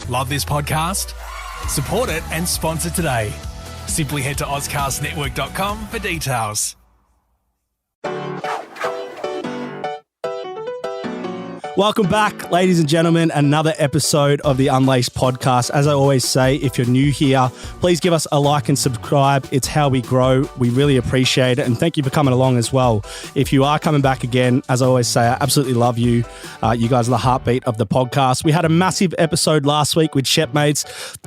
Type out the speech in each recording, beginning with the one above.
Love this podcast? Support it and sponsor today. Simply head to ozcastnetwork.com for details. Welcome back, ladies and gentlemen. Another episode of the Unlaced podcast. As I always say, if you're new here, please give us a like and subscribe. It's how we grow. We really appreciate it. And thank you for coming along as well. If you are coming back again, as I always say, I absolutely love you. You guys are the heartbeat of the podcast. We had a massive episode last week with Shepmates.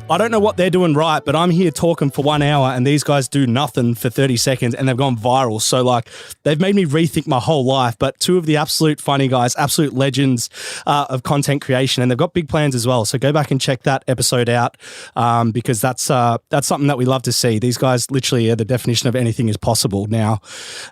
I don't know what they're doing right, but I'm here talking for 1 hour and these guys do nothing for 30 seconds and they've gone viral. So they've made me rethink my whole life. But two of the absolute funny guys, absolute legends of content creation, and they've got big plans as well. So go back and check that episode out because that's something that we love to see. These guys literally are the definition of anything is possible. Now,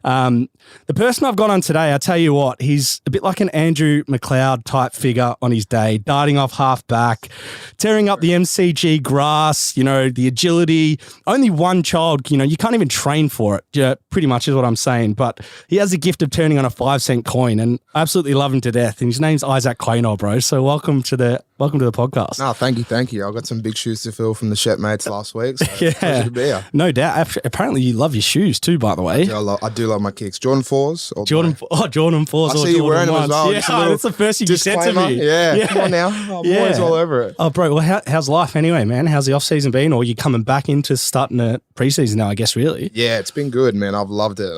the person I've got on today, I tell you what, he's a bit like an Andrew McLeod type figure on his day, darting off half back, tearing up the MCG grass, the agility. Only one child, you can't even train for it. Yeah, pretty much is what I'm saying. But he has the gift of turning on a 5-cent coin, and I absolutely love him to death. And his name's Isaac Quaynor, bro. So welcome to the podcast. No, thank you. I got some big shoes to fill from the Shepmates last week. So yeah, pleasure to be here. No doubt. Apparently, you love your shoes too, by the way. Yeah, I do love my kicks. Jordan 4s. Jordan 4s. I see you wearing them as well. Yeah, that's the first thing you said to me. Yeah, come on now. I'm always all over it. Oh, bro. Well, how's life anyway, man? How's the off season been? Or are you coming back into starting a preseason now? I guess really. Yeah, it's been good, man. I've loved it.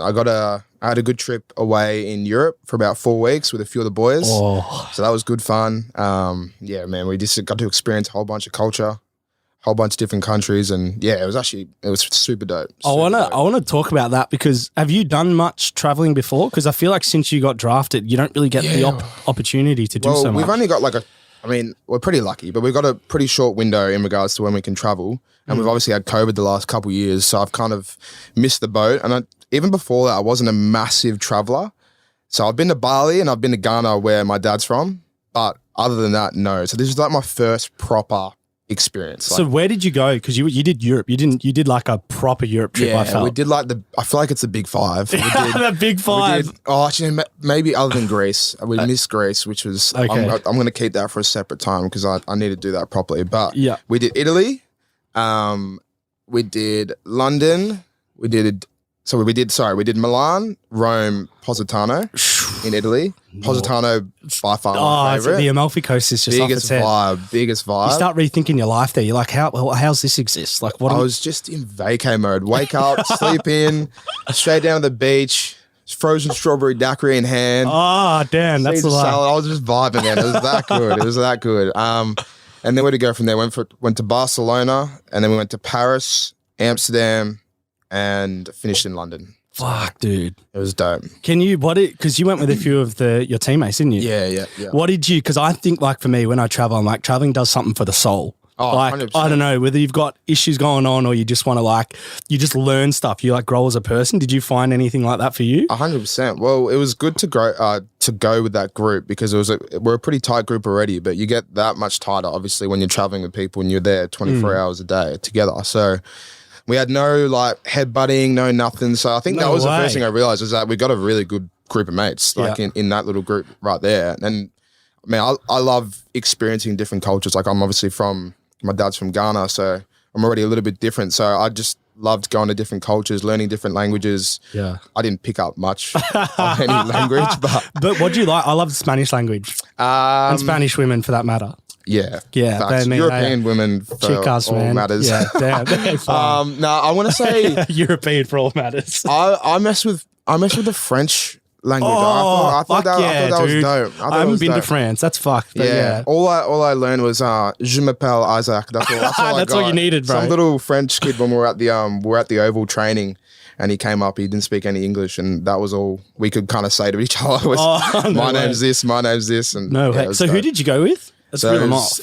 I had a good trip away in Europe for about 4 weeks with a few of the boys. Oh. So that was good fun. Yeah, man, we just got to experience a whole bunch of culture, whole bunch of different countries. And yeah, it was super dope. I want to talk about that because have you done much traveling before? Because I feel like since you got drafted, you don't really get the opportunity to do so much. We've only got we're pretty lucky, but we've got a pretty short window in regards to when we can travel. And we've obviously had COVID the last couple of years. So I've kind of missed the boat. And even before that, I wasn't a massive traveler. So I've been to Bali and I've been to Ghana where my dad's from. But other than that, no. So this is like my first proper experience. So where did you go? Because you did Europe. You did like a proper Europe trip. Yeah, I felt. We did I feel like it's the Big Five. The Big Five. Actually, maybe other than Greece. We missed Greece, which was, okay. I'm going to keep that for a separate time because I need to do that properly. But yeah, we did Italy. We did London. We did Milan, Rome, Positano in Italy. Positano by far my favorite. The Amalfi Coast is just biggest vibe. You start rethinking your life there. You're like, how's this exist? Like, what? I was just in vacay mode. Wake up, sleep in, straight down to the beach. Frozen strawberry daiquiri in hand. Oh, damn, that's a lot. I was just vibing, man. It was that good. And then where to go from there? Went to Barcelona, and then we went to Paris, Amsterdam, and finished in London. Fuck, dude. It was dope. Because you went with a few of your teammates, didn't you? Yeah. What did you, because I think like for me, when I travel, I'm like, traveling does something for the soul. Oh, like, 100%. I don't know, whether you've got issues going on or you just want to you just learn stuff. You grow as a person. Did you find anything like that for you? 100%. Well, it was good to go with that group because we're a pretty tight group already, but you get that much tighter, obviously, when you're traveling with people and you're there 24 hours a day together. So we had no headbutting, no nothing. So I think that was the first thing I realized was that we got a really good group of mates, in that little group right there. And man, I love experiencing different cultures. I'm obviously my dad's from Ghana, so I'm already a little bit different. So I just loved going to different cultures, learning different languages. Yeah. I didn't pick up much of any language, but what do you like? I love the Spanish language and Spanish women for that matter. Yeah. European women for chicas, all man. matters. Yeah, damn. No, I want to say European for all matters. I mess with the French language. Oh, I thought that was dope. I haven't been to France. That's fucked. But yeah. All I learned was je m'appelle Isaac. That's all I got. All you needed, bro. Some little French kid when we were at the Oval training, and he came up. He didn't speak any English, and that was all we could kind of say to each other. My name's this, and no way. So who did you go with? Let's reel them off.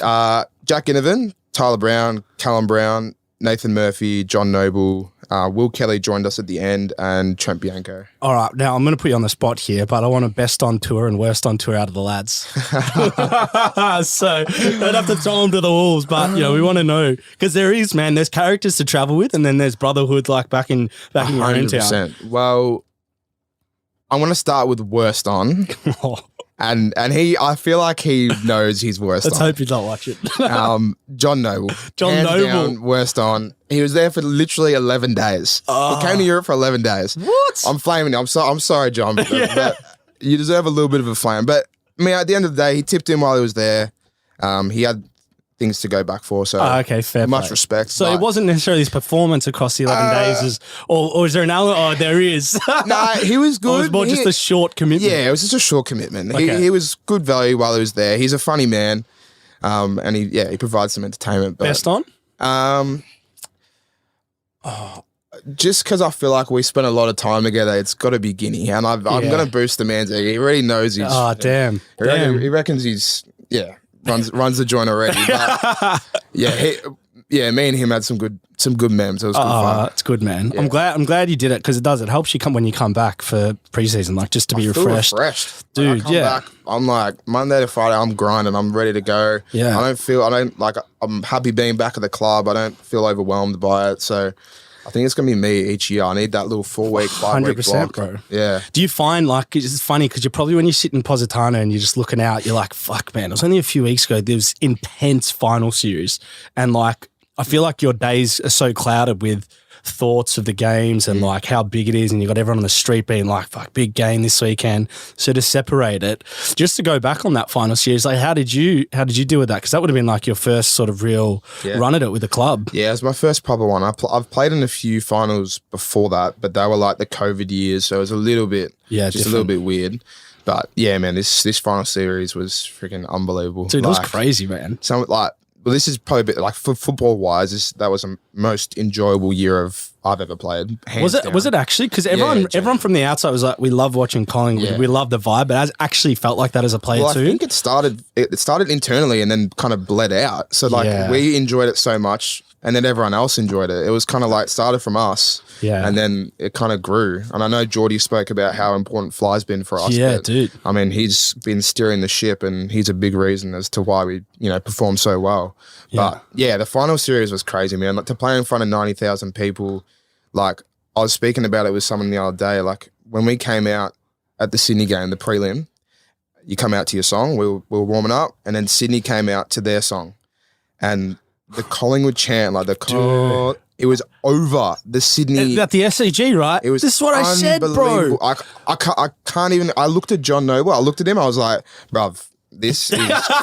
Jack Ginnivan, Tyler Brown, Callum Brown, Nathan Murphy, John Noble. Will Kelly joined us at the end, and Trent Bianco. All right, now I'm going to put you on the spot here, but I want a best on tour and worst on tour out of the lads. So don't have to throw them to the wolves, but we want to know because there's characters to travel with, and then there's brotherhood back in your own town. Well, I want to start with worst on. And I feel like he knows he's worst Let's on. hope he's not watching. John Noble. John Hands Noble. down, worst on. He was there for literally 11 days. He came to Europe for 11 days. What? I'm flaming him. I'm sorry, John, but you deserve a little bit of a flame. But I mean, at the end of the day, he tipped in while he was there. He had things to go back for, so okay, fair much play. respect. So it wasn't necessarily his performance across the 11 days, or is there an element? Oh, there is. Nah, he was good. Or it was more just a short commitment. Yeah, it was just a short commitment. Okay. He was good value while he was there. He's a funny man, and he provides some entertainment. But, Best on? Just because I feel like we spent a lot of time together, it's got to be Guinea, and I'm going to boost the man's ego. He already knows he's. Oh, damn. He reckons he's runs the joint already. But me and him had some good memes. It was good fun. It's good, man. Yeah. I'm glad you did it because it helps you when you come back for preseason, like just to be refreshed. Dude. Dude, I come back, I'm like Monday to Friday, I'm grinding, I'm ready to go. Yeah. I'm happy being back at the club. I don't feel overwhelmed by it. So I think it's gonna be me each year. I need that little 4 week, 5 week 100%, block, bro. Yeah. Do you find it's funny because you're probably when you sit in Positano and you're just looking out, you're like, fuck, man. It was only a few weeks ago. There was intense final series, and like I feel like your days are so clouded with thoughts of the games and like how big it is, and you got everyone on the street being like, fuck, big game this weekend. So to separate it, just to go back on that final series, like how did you deal with that? Because that would have been like your first sort of real run at it with the club. Yeah, it was my first proper one. I've played in a few finals before that, but they were like the COVID years, so it was a little bit, a little bit weird. But yeah, man, this final series was freaking unbelievable. Dude, it was crazy, man. This is probably a bit like for football wise. That was the most enjoyable year I've ever played. Was it actually? Because everyone from the outside was like, we love watching Collingwood, we love the vibe, but I actually felt like that as a player too. I think it started internally and then kind of bled out. So we enjoyed it so much, and then everyone else enjoyed it. It was kind of like started from us, and then it kind of grew. And I know Geordie spoke about how important Fly's been for us. Yeah, dude. I mean, he's been steering the ship, and he's a big reason as to why we perform so well. Yeah. But yeah, the final series was crazy, man. Like to play in front of 90,000 people. Like I was speaking about it with someone the other day. Like when we came out at the Sydney game, the prelim, you come out to your song. We were warming up, and then Sydney came out to their song, and the Collingwood chant, like it was over the Sydney at the SCG, right? It was. This is what I said, bro. I can't even. I looked at John Noble. I looked at him. I was like, bruv, this is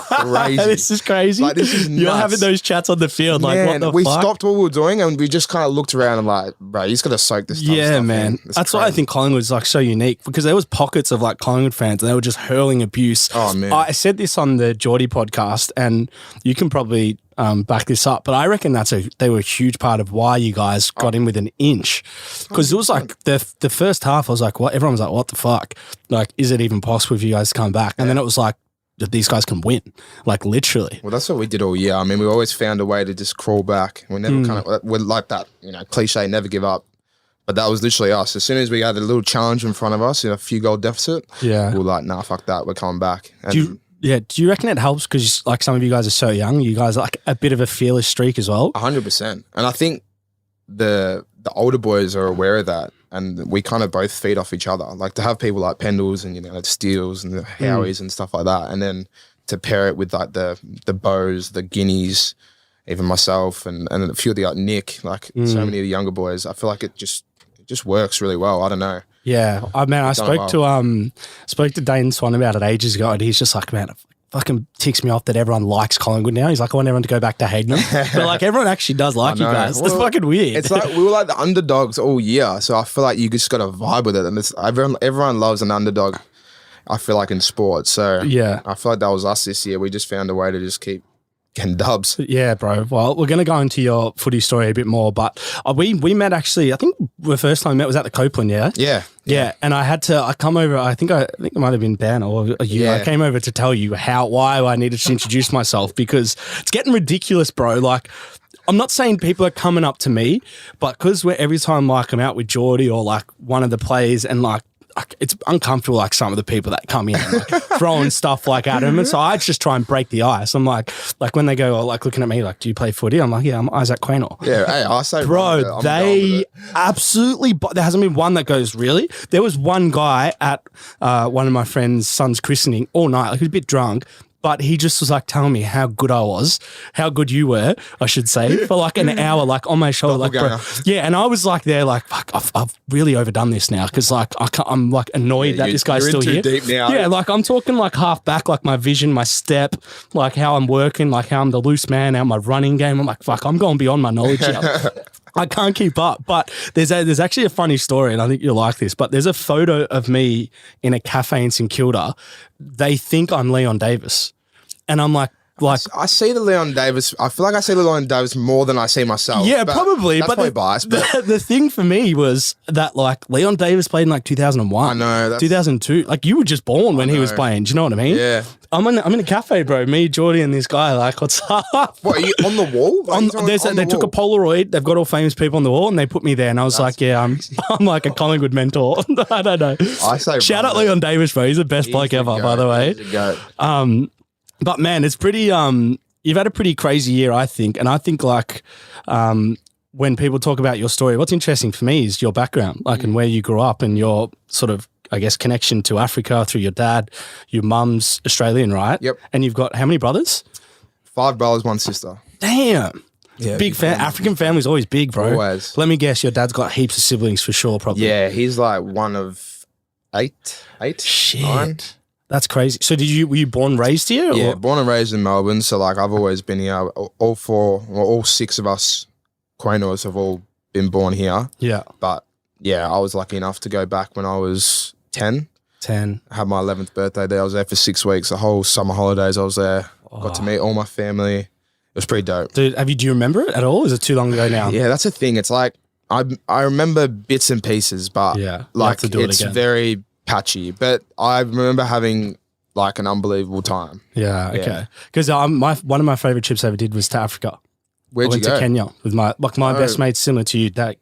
crazy. This is crazy. Like, this is nuts. You're having those chats on the field. Man, like, what the we fuck? stopped what we were doing and we just kind of looked around and like, bro, you just got to soak this stuff. Yeah, man. It's That's crazy. why I think Collingwood's like so unique, because there was pockets of like Collingwood fans and they were just hurling abuse. Oh, man. I said this on the Geordie podcast, and you can probably back this up, but I reckon they were a huge part of why you guys got in with an inch, because it was like the first half I was like, what? Everyone was like, what the fuck? Like, is it even possible for you guys to come back? And then it was like, that these guys can win, like literally. Well, that's what we did all year. I mean, we always found a way to just crawl back. We never we're like that, cliche, never give up. But that was literally us. As soon as we had a little challenge in front of us, a few goal deficit, we were like, nah, fuck that, we're coming back. And do you reckon it helps because like some of you guys are so young, you guys are like a bit of a fearless streak as well? 100%. And I think the older boys are aware of that, and we kind of both feed off each other. Like to have people like Pendles and Steels and the Howies and stuff like that, and then to pair it with like the Bows, the Guineas, even myself and a few of the Nick, like so many of the younger boys. I feel like it just works really well. I don't know. Yeah, I spoke to Dane Swan about it ages ago, and he's just like, man, it fucking ticks me off that everyone likes Collingwood now. He's like, I want everyone to go back to hating them. But like everyone actually does like you guys. It's fucking weird. It's like we were like the underdogs all year, so I feel like you just got to vibe with it. And everyone loves an underdog, I feel like, in sports. So yeah, I feel like that was us this year. We just found a way to just keep getting dubs. Yeah, bro. Well, we're going to go into your footy story a bit more, but we met actually, I think the first time we met was at the Copeland, yeah? Yeah, and I come over, I think it might have been Ben or you. Yeah. I came over to tell you why I needed to introduce myself, because it's getting ridiculous, bro. Like, I'm not saying people are coming up to me, but because every time like I'm out with Geordie or like one of the players, and like like, it's uncomfortable, like some of the people that come in and like throwing stuff like at him. And so I just try and break the ice. I'm like when they go like looking at me like, do you play footy? I'm like, yeah, I'm Isaac Quaynor. Yeah, hey, I say, bro, they absolutely. There hasn't been one that goes, really. There was one guy at one of my friend's son's christening all night. Like he was a bit drunk. But he just was like telling me how good I was, how good you were, I should say, for like an hour, like on my shoulder. Like, bro, yeah. And I was like there, like, fuck, I've really overdone this now because like I'm like annoyed that this guy's still here. Deep now. Yeah, like I'm talking like half back, like my vision, my step, like how I'm working, like how I'm the loose man, how my running game. I'm like, fuck, I'm going beyond my knowledge here. I can't keep up. But there's actually a funny story, and I think you'll like this, but there's a photo of me in a cafe in St Kilda. They think I'm Leon Davis. And I'm like I see the Leon Davis. I feel like I see the Leon Davis more than I see myself. Yeah, probably. That's probably biased. But the thing for me was that like Leon Davis played in like 2001. I know. 2002. Like you were just born when he was playing. Do you know what I mean? Yeah. I'm in a cafe, bro. Me, Geordie, and this guy. Like, what's up? What, are you on the wall? They took a Polaroid. They've got all famous people on the wall, and they put me there. And I was like, yeah, I'm like a Collingwood mentor. I don't know. I say, shout out Leon Davis, bro. He's the best bloke ever, by the way. But man, it's pretty. You've had a pretty crazy year, I think, and I think like when people talk about your story, what's interesting for me is your background, like and where you grew up, and your sort of, I guess, connection to Africa through your dad. Your mum's Australian, right? Yep. And you've got how many brothers? 5 brothers, 1 sister. Damn. Yeah, big African family's always big, bro. Always. Let me guess, your dad's got heaps of siblings for sure, probably. Yeah, he's like one of 8. Shit. 9. That's crazy. So were you born, raised here? Or? Yeah, born and raised in Melbourne. So like I've always been here. All 6 of us Quaynors have all been born here. Yeah. But yeah, I was lucky enough to go back when I was 10. 10. I had my 11th birthday there. I was there for 6 weeks. The whole summer holidays I was there. Got to meet all my family. It was pretty dope. Dude, do you remember it at all? Is it too long ago now? Yeah, that's the thing. It's like I remember bits and pieces, but yeah, like it's very patchy. But I remember having like an unbelievable time. Yeah, okay. Because one of my favorite trips I ever did was to Africa. Where'd you go? I went to Kenya with my best mate, similar to you. Dad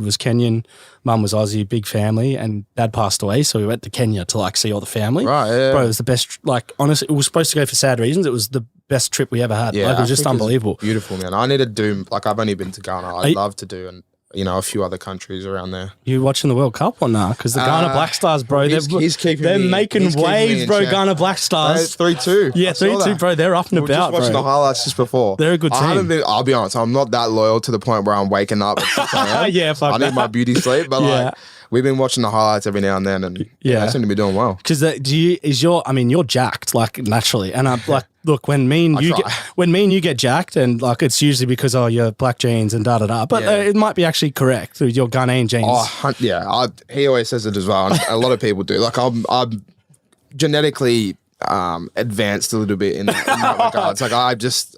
was Kenyan, mum was Aussie, big family, and dad passed away, so we went to Kenya to like see all the family. Right, yeah. Bro, it was the best. Like honestly, it was supposed to go for sad reasons. It was the best trip we ever had. Yeah, like, it was just unbelievable. Beautiful, man. I need to do like I've only been to Ghana. I'd love to do a few other countries around there. You watching the World Cup or not? Because the Ghana Black Stars, bro, they're making waves, bro. Ghana Black Stars, 3-2. Yeah, 3-2, bro. They're up and about. Just watching bro. the highlights just before. They're a good team. I'll be honest. I'm not that loyal to the point where I'm waking up. Yeah, fuck I need my beauty sleep, but like we've been watching the highlights every now and then, and they seem to be doing well. Because you're jacked like naturally, and I'm like. Look, when me and you get jacked, and like it's usually because you're black genes and but it might be actually correct with your Ghanaian genes. Oh yeah, he always says it as well. And a lot of people do. Like I'm genetically advanced a little bit in that regard. It's like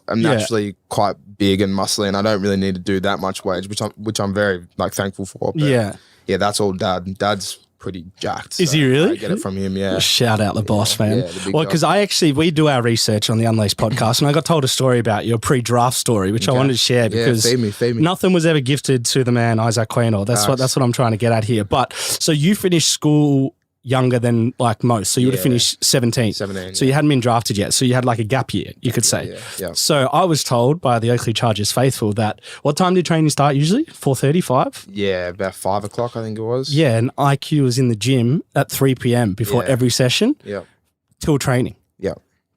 I'm naturally quite big and muscly, and I don't really need to do that much weight, which I'm very like thankful for. But yeah, that's all dad. Dad's pretty jacked. Is he really? I get it from him, yeah. Shout out the boss, man. Yeah, well, because we do our research on the Unleashed podcast, and I got told a story about your pre-draft story, which I wanted to share because feed me. Nothing was ever gifted to the man Isaac Quaynor. That's what I'm trying to get at here. But so you finished school younger than like most. So you would have finished 17. So you hadn't been drafted yet. So you had like a gap year, you could say. Yeah. So I was told by the Oakley Chargers faithful that what time did training start usually? 4:35? Yeah, about 5 o'clock I think it was. Yeah, and IQ was in the gym at 3 p.m. before every session. Yeah. Till training. Yeah.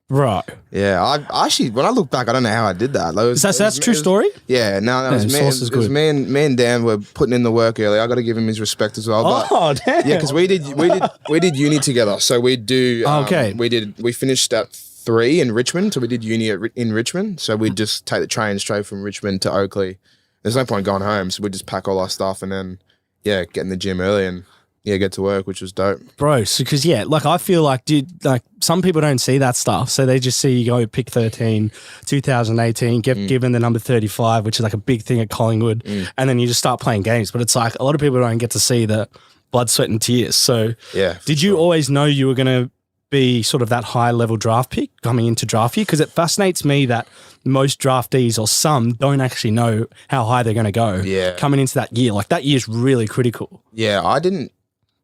Right. Yeah, I actually, when I look back, I don't know how I did that. Like, that's true story? Yeah, no, that was me and Dan were putting in the work early. I got to give him his respect as well. But, damn. Yeah, because we did uni together. So we do. We finished at 3 in Richmond. So we did uni in Richmond. So we'd just take the train straight from Richmond to Oakley. There's no point going home. So we'd just pack all our stuff and then, get in the gym early and get to work, which was dope. Bro, because like I feel like, dude, like some people don't see that stuff. So they just see you go pick 13, 2018, get given the number 35, which is like a big thing at Collingwood. And then you just start playing games. But it's like a lot of people don't get to see the blood, sweat and tears. So did you always know you were going to be sort of that high level draft pick coming into draft year? Because it fascinates me that most draftees or some don't actually know how high they're going to go coming into that year. Like that year is really critical. Yeah, I didn't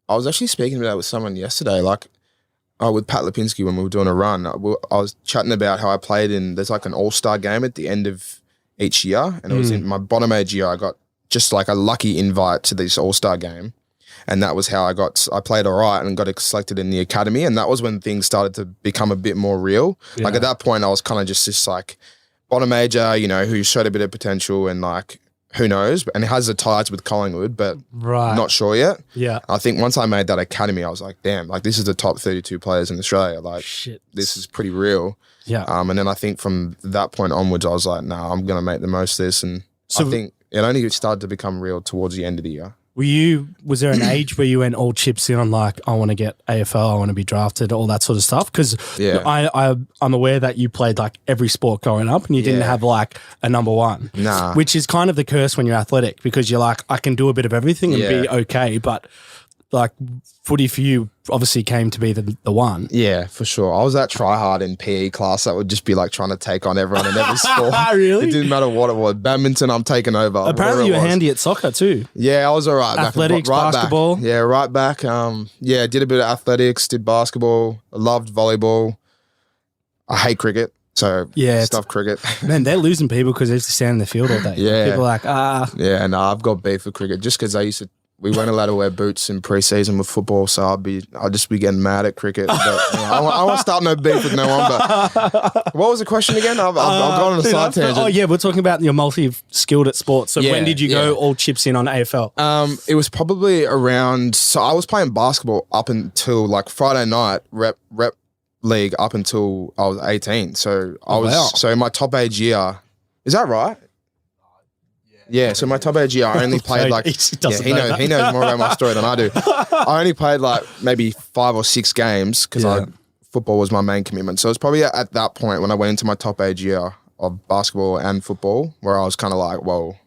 I was actually speaking about that with someone yesterday, like with Pat Lipinski when we were doing a run. I was chatting about how I played there's like an all-star game at the end of each year, and it was in my bottom age year. I got just like a lucky invite to this all-star game, and that was how I played all right and got selected in the academy, and that was when things started to become a bit more real. Yeah. Like at that point, I was kind of just this like bottom ager, who showed a bit of potential and like, who knows? And it has the ties with Collingwood, but not sure yet. Yeah. I think once I made that academy, I was like, damn, like this is the top 32 players in Australia. Like, shit, this is pretty real. Yeah. And then I think from that point onwards, I was like, nah, I'm going to make the most of this. And so I think it only started to become real towards the end of the year. Was there an age where you went all chips in on like, I want to get AFL, I want to be drafted, all that sort of stuff? Because I'm aware that you played like every sport growing up and you didn't have like a number one. Nah. Which is kind of the curse when you're athletic, because you're like, I can do a bit of everything and be okay, but like footy for you obviously came to be the one. Yeah, for sure. I was that try-hard in PE class that would just be like trying to take on everyone in every sport. Really? It didn't matter what it was. Badminton, I'm taking over. Apparently you were handy at soccer too. Yeah, I was all right. Athletics, basketball. Back. Yeah, right back. Did a bit of athletics, did basketball. I loved volleyball. I hate cricket. So stuff cricket. Man, they're losing people because they used to stand in the field all day. Yeah. People are like, Yeah, no, I've got beef with cricket just because we weren't allowed to wear boots in pre-season with football, so I'll just be getting mad at cricket. But, I won't start no beef with no one. But what was the question again? I've gone on a side tangent. Oh yeah, we're talking about you're multi-skilled at sports. So when did you go all chips in on AFL? It was probably around. So I was playing basketball up until like Friday night rep league up until I was 18. So so in my top age year. Is that right? Yeah, so my top age year, I only played like he knows more about my story than I do. I only played like maybe 5 or 6 games because football was my main commitment. So it's probably at that point when I went into my top age year of basketball and football where I was kind of like, well,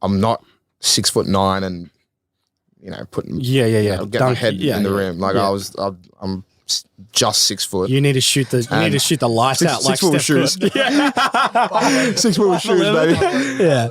I'm not 6'9" and putting getting my head in the rim. Like I'm just 6 foot. You need to shoot the lights out like 6 foot with shoes. 6 foot with shoes, baby. Yeah.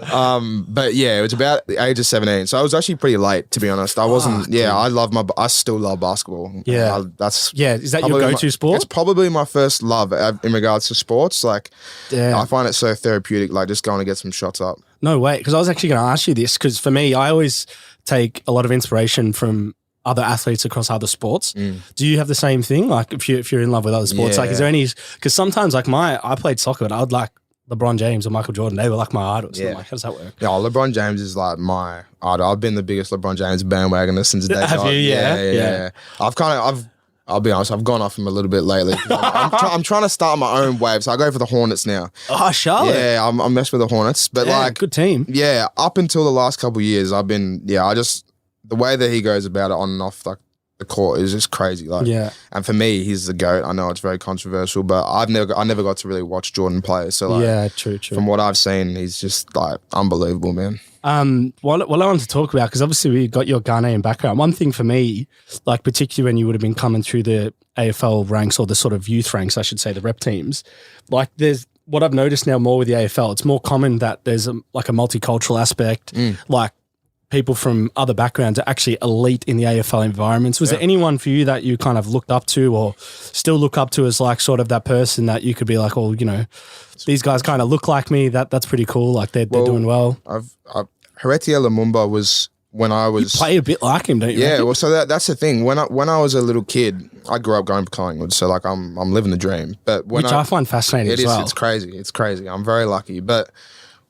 But yeah, it was about the age of 17. So I was actually pretty late, to be honest. I wasn't. I still love basketball. Yeah. Is that your go-to sport? It's probably my first love in regards to sports. Like, I find it so therapeutic. Like just going to get some shots up. No way, because I was actually going to ask you this. Because for me, I always take a lot of inspiration from other athletes across other sports. Do you have the same thing? Like if you're in love with other sports, like is there any, because sometimes like I played soccer, but I would like LeBron James or Michael Jordan. They were like my idols. Yeah. Like, how does that work? Yeah, LeBron James is like my idol. I've been the biggest LeBron James bandwagoner since day Have one. you? Yeah. I'll be honest, I've gone off him a little bit lately. I'm trying to start my own wave, so I go for the Hornets now. Oh, Charlotte. Yeah, I'm messed with the Hornets. But good team. Yeah, up until the last couple of years, I've been, the way that he goes about it on and off like the court is just crazy. Like, and for me, he's the GOAT. I know it's very controversial, but I never got to really watch Jordan play. So like, true. From what I've seen, he's just like unbelievable, man. What I wanted to talk about, because obviously we got your Ghanaian background. One thing for me, like particularly when you would have been coming through the AFL ranks or the sort of youth ranks, I should say, the rep teams, like there's what I've noticed now more with the AFL, it's more common that there's a multicultural aspect, like people from other backgrounds are actually elite in the AFL environments. Was there anyone for you that you kind of looked up to or still look up to as like sort of that person that you could be like, oh, these guys kind of look like me. That's pretty cool. Like they're doing well. Heretia Lumumba was when I was... You play a bit like him, don't you? Yeah, well, so that's the thing. When I was a little kid, I grew up going to Collingwood, so like I'm living the dream. But which I find fascinating as well. It's crazy. It's crazy. I'm very lucky. But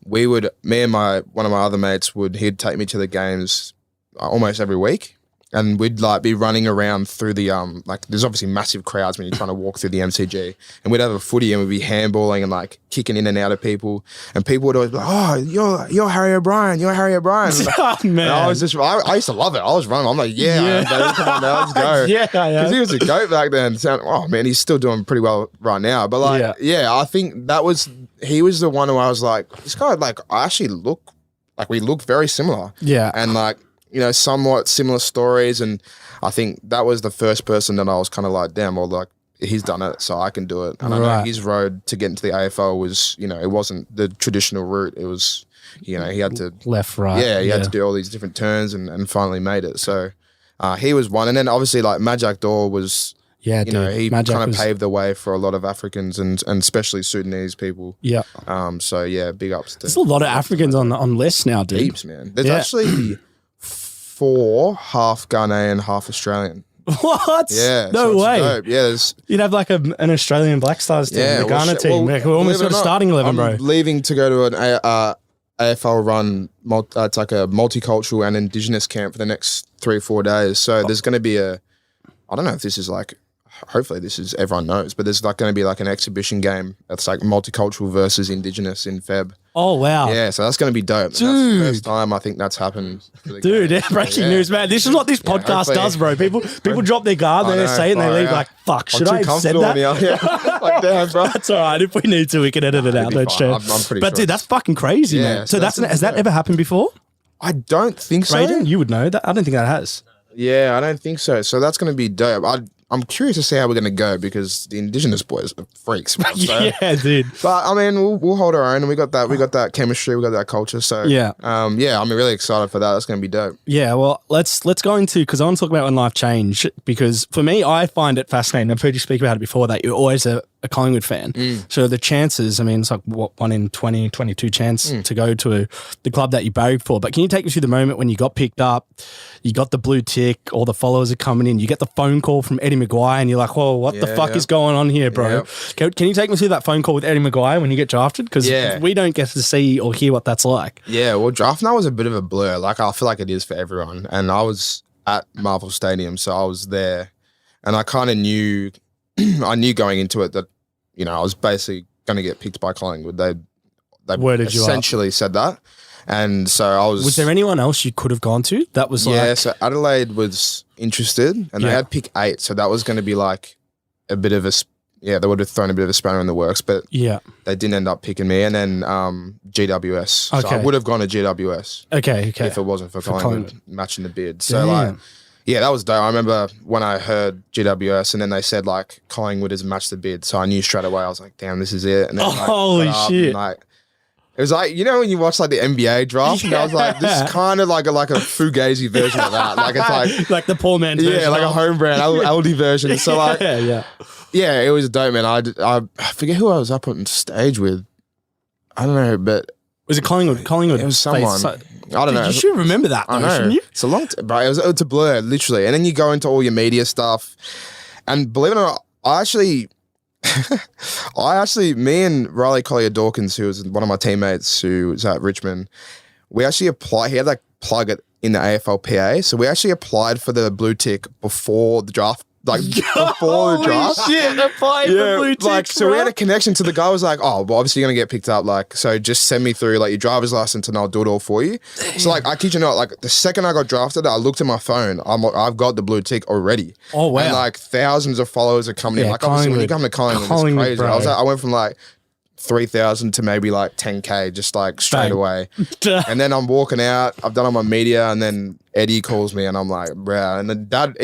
me and one of my other mates he'd take me to the games almost every week. And we'd like be running around through the like there's obviously massive crowds when you're trying to walk through the MCG, and we'd have a footy and we'd be handballing and like kicking in and out of people, and people would always be like, oh, you're Harry O'Brien, you're Harry O'Brien. Oh man, and I used to love it. I was running. I'm like, baby, come on now, let's go. Because he was a goat back then. Oh man, he's still doing pretty well right now. But like, I think he was the one who I was like, this guy, like I actually we look very similar. Yeah, and like. Somewhat similar stories, and I think that was the first person that I was kind of like, damn, well, like he's done it, so I can do it. And I know his road to get into the AFL was, it wasn't the traditional route. It was, he had to left, right. Yeah, he had to do all these different turns and finally made it. So, He was one, and then obviously like Majak Dor was. Yeah, you know, he Majak kind of paved the way for a lot of Africans and especially Sudanese people. Yeah. So yeah, big ups to. There's a lot of Africans on lists now, dude. Heaps, man. There's actually 4 half Ghanaian, half Australian. What? Yeah. No way. Dope. Yeah, there's. You'd have like an Australian Black Stars team, the Ghana team. We're almost got a starting 11, bro. I'm leaving to go to an AFL run. It's like a multicultural and Indigenous camp for the next 3 or 4 days. So there's going to be I don't know if this is like. Hopefully this is everyone knows, but there's like going to be like an exhibition game that's like multicultural versus Indigenous in Feb. Oh wow! Yeah, so that's going to be dope. Dude, that's the first time I think that's happened. Dude, breaking news, man! This is what this podcast does, bro. People drop their guard, they say it, and they leave like, "Fuck, should I have said that?" Yeah. Like, damn, bro. That's all right. If we need to, we can edit it out. Don't stress. I'm pretty but sure. dude, that's fucking crazy, man. So has that ever happened before? I don't think so. Raiden, you would know that. I don't think that has. Yeah, I don't think so. So that's going to be dope. I'm curious to see how we're going to go because the Indigenous boys are freaks. Bro, so. Yeah, dude. But I mean, we'll hold our own, and we got that chemistry, we got that culture. So yeah, I'm really excited for that. That's going to be dope. Yeah, well, let's go into because I want to talk about when life changed. Because for me, I find it fascinating. I've heard you speak about it before that you're always a Collingwood fan. So the chances, I mean, it's like what 1 in 20, 22 chance to go to the club that you barracked for. But can you take me through the moment when you got picked up, you got the blue tick, all the followers are coming in, you get the phone call from Eddie Maguire, and you're like, whoa, what the fuck is going on here, bro? Yep. Can you take me through that phone call with Eddie Maguire when you get drafted? Because we don't get to see or hear what that's like. Yeah, well, draft night was a bit of a blur. Like, I feel like it is for everyone. And I was at Marvel Stadium, so I was there, and I kind of knew, I knew going into it that, you know, I was basically going to get picked by Collingwood. They essentially said that. And so I was... Was there anyone else you could have gone to that was Yeah, so Adelaide was interested, and they had pick 8, so that was going to be like a bit of a... Yeah, they would have thrown a bit of a spanner in the works, but they didn't end up picking me. And then GWS. Okay. So I would have gone to GWS. Okay. If it wasn't for Collingwood matching the bid. So like... Yeah, that was dope. I remember when I heard GWS and then they said like Collingwood has matched the bid. So I knew straight away, I was like, damn, this is it. And then, holy shit. Like, it was like, you know, when you watch like the NBA draft, and I was like, this is kind of like a Fugazi version of that. Like it's like the poor man's version. Yeah, like a home brand, Aldi version. So like, yeah, it was dope, man. I forget who I was up on stage with. I don't know, but was it Collingwood? Collingwood. It was someone. I don't know. You should remember that, though, shouldn't you? It's a long time, bro. It's a blur, literally. And then you go into all your media stuff. And believe it or not, I actually, me and Riley Collier Dawkins, who was one of my teammates who was at Richmond, we actually applied. He had that plug in the AFLPA. So we actually applied for the blue tick before the draft. Like before the draft. Shit, applied for blue ticks, like, so we had a connection to the guy who was like, oh, well, obviously you're going to get picked up. Like, so just send me through like your driver's license and I'll do it all for you. Damn. So like, I kid you not, like the second I got drafted, I looked at my phone. I've got the blue tick already. Oh, wow. And like thousands of followers are coming in. Like obviously when you come to Collingwood, it's crazy. Bro. I went from like 3,000 to maybe like 10K just like straight away. And then I'm walking out, I've done all my media, and then Eddie calls me and I'm like, bruh. And then dad,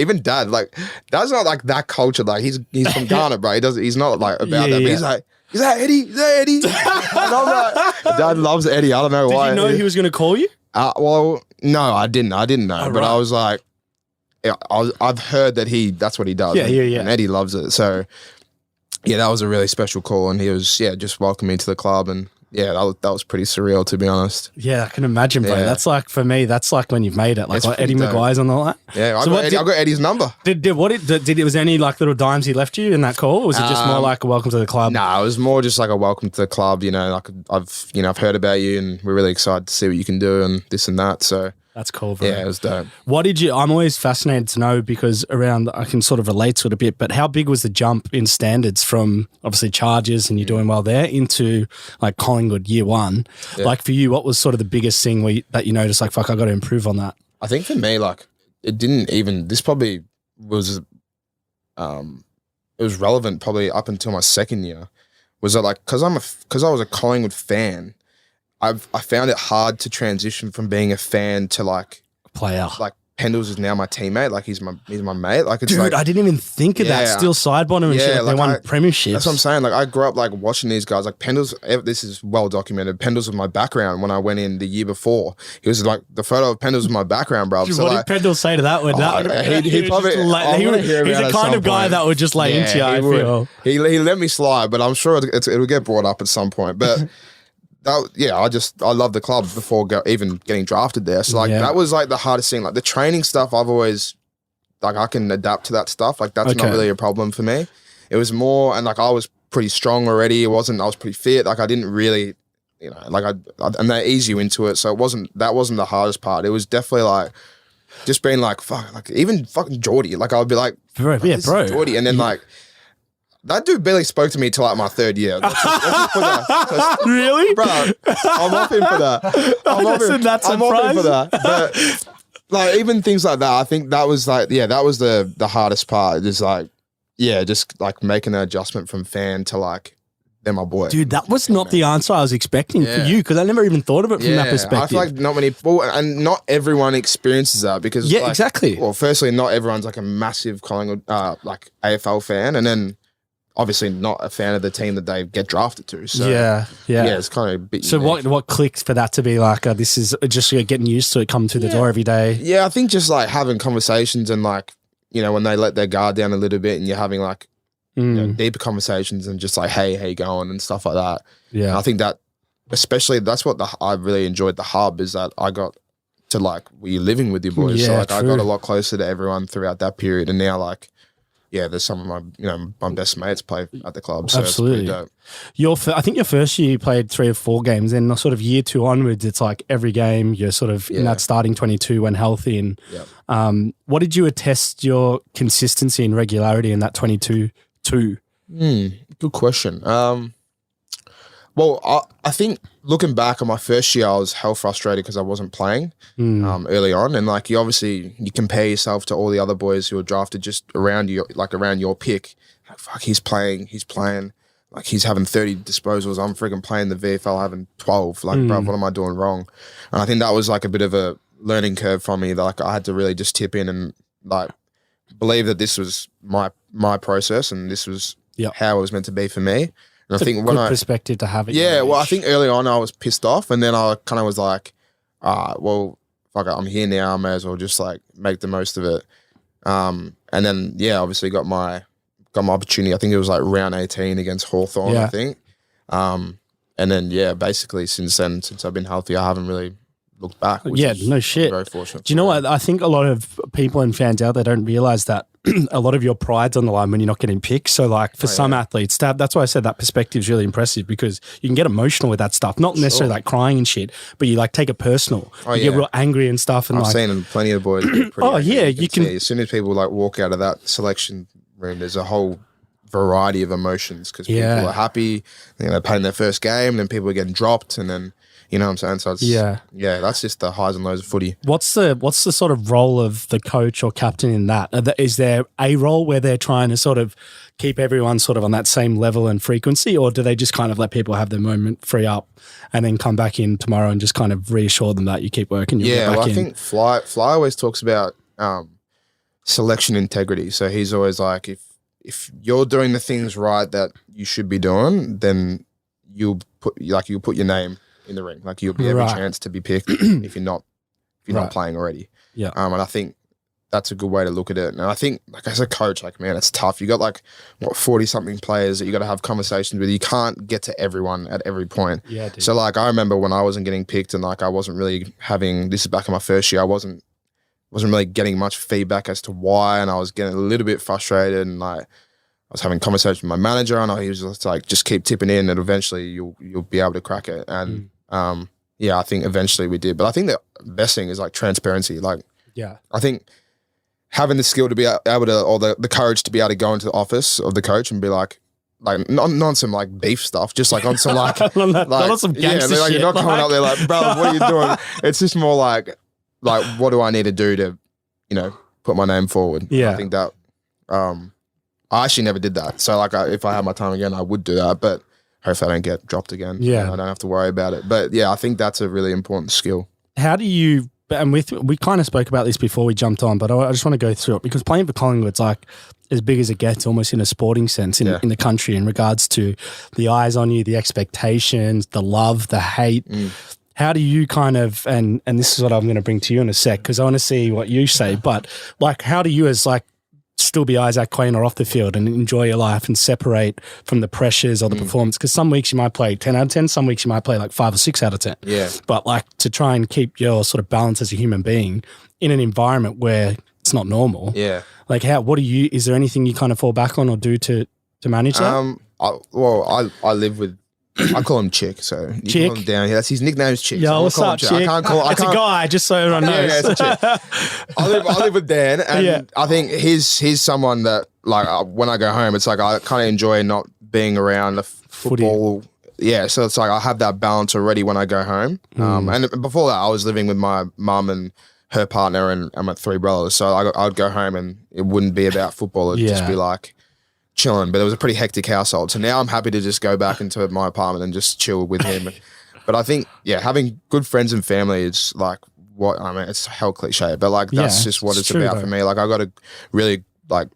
like, dad's not like that culture. Like he's from Ghana, bro. He's not like about that. But he's like, is that Eddie? Is that Eddie? And I'm like, dad loves Eddie. I don't know why. Did you know he was going to call you? Well, no, I didn't know. But I was like, I've heard that that's what he does. Yeah. And Eddie loves it. So yeah, that was a really special call, and he was just welcoming me to the club, and that was pretty surreal, to be honest. Yeah, I can imagine, bro. That's like, for me, that's like when you've made it, like Eddie Maguire's on the line. Yeah, I got Eddie's number. Was there any like little dimes he left you in that call, or was it just more like a welcome to the club? No, it was more just like a welcome to the club. You know, like I've heard about you, and we're really excited to see what you can do, and this and that. So. That's cool, bro. Yeah, it was dope. I'm always fascinated to know because I can sort of relate to it a bit, but how big was the jump in standards from obviously Chargers and you're doing well there into like Collingwood year one? Yeah. Like for you, what was sort of the biggest thing that you noticed, like, fuck, I got to improve on that? I think for me, like, this probably was, it was relevant probably up until my second year. Was that like, because I was a Collingwood fan, I found it hard to transition from being a fan to like player, like Pendles is now my teammate. Like he's my mate. Like it's Dude, like I didn't even think of that. Still side bottom and shit. Like they won premierships. That's what I'm saying. Like I grew up like watching these guys. Like Pendles, this is well documented. Pendles was my background when I went in the year before. He was like the photo of Pendles was my background, bro. Dude, so what like, did Pendles say to that one? He probably he's the kind of guy that would just lay into you. I feel he let me slide, but I'm sure it'll get brought up at some point. But. I love the club before even getting drafted there. So that was like the hardest thing. Like the training stuff, I've always like I can adapt to that stuff. Like that's not really a problem for me. It was more, and like I was pretty strong already. I was pretty fit. Like I didn't really, and they ease you into it. So that wasn't the hardest part. It was definitely like just being like fuck, like even fucking Geordie. Like I would be like, bro, Geordie, and then like. That dude barely spoke to me till like my third year. Let's just put that. Really? Bro, I'm off him for that. I'm off him for that. But like even things like that, I think that was like, that was the hardest part. Is like, just like making an adjustment from fan to like, they're my boy. Dude, that was not the answer I was expecting for you because I never even thought of it from that perspective. I feel like not many people, and not everyone experiences that because exactly. Well, firstly, not everyone's like a massive Collingwood, like AFL fan, and then obviously not a fan of the team that they get drafted to. So it's kind of a bit So unique. what clicked for that to be like, this is just getting used to it, coming through the door every day? Yeah, I think just like having conversations and like, when they let their guard down a little bit and you're having like deeper conversations and just like, hey, how you going and stuff like that. Yeah. And I think that especially that's what I really enjoyed the hub is that I got to like, were you living with your boys? Yeah, so like true. I got a lot closer to everyone throughout that period and now like, there's some of my, my best mates play at the club. So absolutely. It's pretty dope. I think your first year you played 3 or 4 games, and sort of year 2 onwards, it's like every game you're sort of in that starting 22 when healthy. And what did you attest your consistency and regularity in that 22 to? Good question. Well, I think looking back on my first year, I was hell frustrated because I wasn't playing early on, and like you compare yourself to all the other boys who were drafted just around you, like around your pick. Like, fuck, he's playing, like he's having 30 disposals. I'm freaking playing the VFL having 12. Like, bro, what am I doing wrong? And I think that was like a bit of a learning curve for me. That like I had to really just tip in and like believe that this was my process and this was how it was meant to be for me. And it's I think a good perspective to have it. Yeah, well, I think early on I was pissed off, and then I kind of was like, well, fuck it, I'm here now. I may as well just like make the most of it. And then obviously got my opportunity. I think it was like round 18 against Hawthorn, I think. And then basically since then, since I've been healthy, I haven't really looked back. No shit. I'm very fortunate. Do you know what? I think a lot of people and fans out there don't realize that a lot of your pride's on the line when you're not getting picked. So like for some athletes, that's why I said that perspective is really impressive because you can get emotional with that stuff. Not necessarily like crying and shit, but you like take it personal. You get real angry and stuff. And I've seen plenty of boys. Get pretty angry. You can see, as soon as people like walk out of that selection room, there's a whole variety of emotions because people are happy, they're playing their first game, and then people are getting dropped, and then you know what I'm saying? So it's, that's just the highs and lows of footy. What's the sort of role of the coach or captain in that? Is there a role where they're trying to sort of keep everyone sort of on that same level and frequency, or do they just kind of let people have their moment, free up, and then come back in tomorrow and just kind of reassure them that you keep working? I think Fly always talks about selection integrity. So he's always like, if you're doing the things right that you should be doing, then you'll put your name in the ring. Like you'll be every chance to be picked if you're not playing already. Yeah. And I think that's a good way to look at it. And I think like as a coach, like man, it's tough. You got like 40 something players that you got to have conversations with. You can't get to everyone at every point. Yeah. Dude. So like I remember when I wasn't getting picked and like I wasn't really having, this is back in my first year, I wasn't really getting much feedback as to why, and I was getting a little bit frustrated, and like I was having conversations with my manager, and he was just like, just keep tipping in and eventually you'll be able to crack it. And I think eventually we did. But I think the best thing is like transparency. Like I think having the skill to be able to, or the courage to be able to go into the office of the coach and be like not on some like beef stuff, just like on some like not on some gangster shit. You're not coming up there like, bro, what are you doing? It's just more like what do I need to do to, put my name forward? Yeah. I think that I actually never did that. So like if I had my time again, I would do that, but hopefully I don't get dropped again. Yeah. I don't have to worry about it. But yeah, I think that's a really important skill. How do you and we kind of spoke about this before we jumped on, but I just want to go through it because playing for Collingwood's like as big as it gets, almost in a sporting sense in the country in regards to the eyes on you, the expectations, the love, the hate. How do you kind of, and this is what I'm going to bring to you in a sec because I want to see what you say, but like how do you as like still be Isaac Quaynor off the field and enjoy your life and separate from the pressures or the performance? Because some weeks you might play 10 out of 10, some weeks you might play like 5 or 6 out of 10. Yeah. But like to try and keep your sort of balance as a human being in an environment where it's not normal. Yeah. Like is there anything you kind of fall back on or do to manage that? I live with, I call him Chick, so you Chick? can call him down here. That's his nickname's Chick. Yo, so what's up, Chick? It's a guy, just so everyone knows. Yeah, it's a Chick. I live with Dan, and I think he's someone that like when I go home, it's like I kind of enjoy not being around the football. Yeah, so it's like I have that balance already when I go home. And before that, I was living with my mum and her partner and my 3 brothers. So I'd go home and it wouldn't be about football. It'd just be like chilling. But it was a pretty hectic household. So now I'm happy to just go back into my apartment and just chill with him. But I think, having good friends and family is like what, I mean, it's hell cliche, but like that's just what it's about for me. Like I got a really like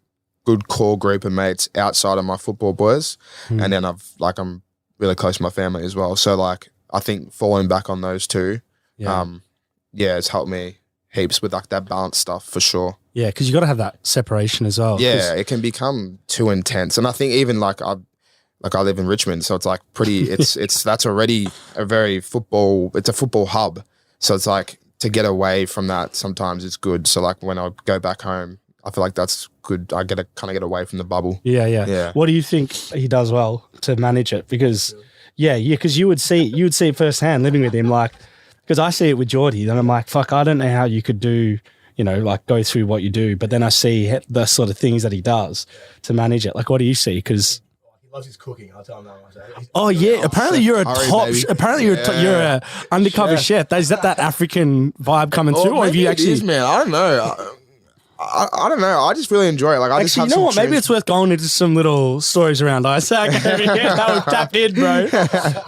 good core group of mates outside of my football boys. And then I'm really close to my family as well. So like I think falling back on those two, it's helped me heaps with like that balance stuff for sure. Yeah, because you got to have that separation as well. Yeah, it can become too intense, and I think even like I live in Richmond, so it's like pretty. It's that's already a very football. It's a football hub, so it's like to get away from that. Sometimes it's good. So like when I go back home, I feel like that's good. I get away from the bubble. Yeah. What do you think he does well to manage it? Because because you would see it firsthand living with him, like. Because I see it with Geordie, then I'm like, fuck, I don't know how you could do, like go through what you do. But then I see the sort of things that he does to manage it. Like, what do you see? Because he loves his cooking. I'll tell him that. Oh yeah, apparently you're a top. Baby. Apparently you're a undercover chef. Is that African vibe coming through, or have you actually? It is, man. I don't know. I don't know. I just really enjoy it. Like I just actually, you know what? Maybe it's worth going into some little stories around Isaac. That would tap in, bro.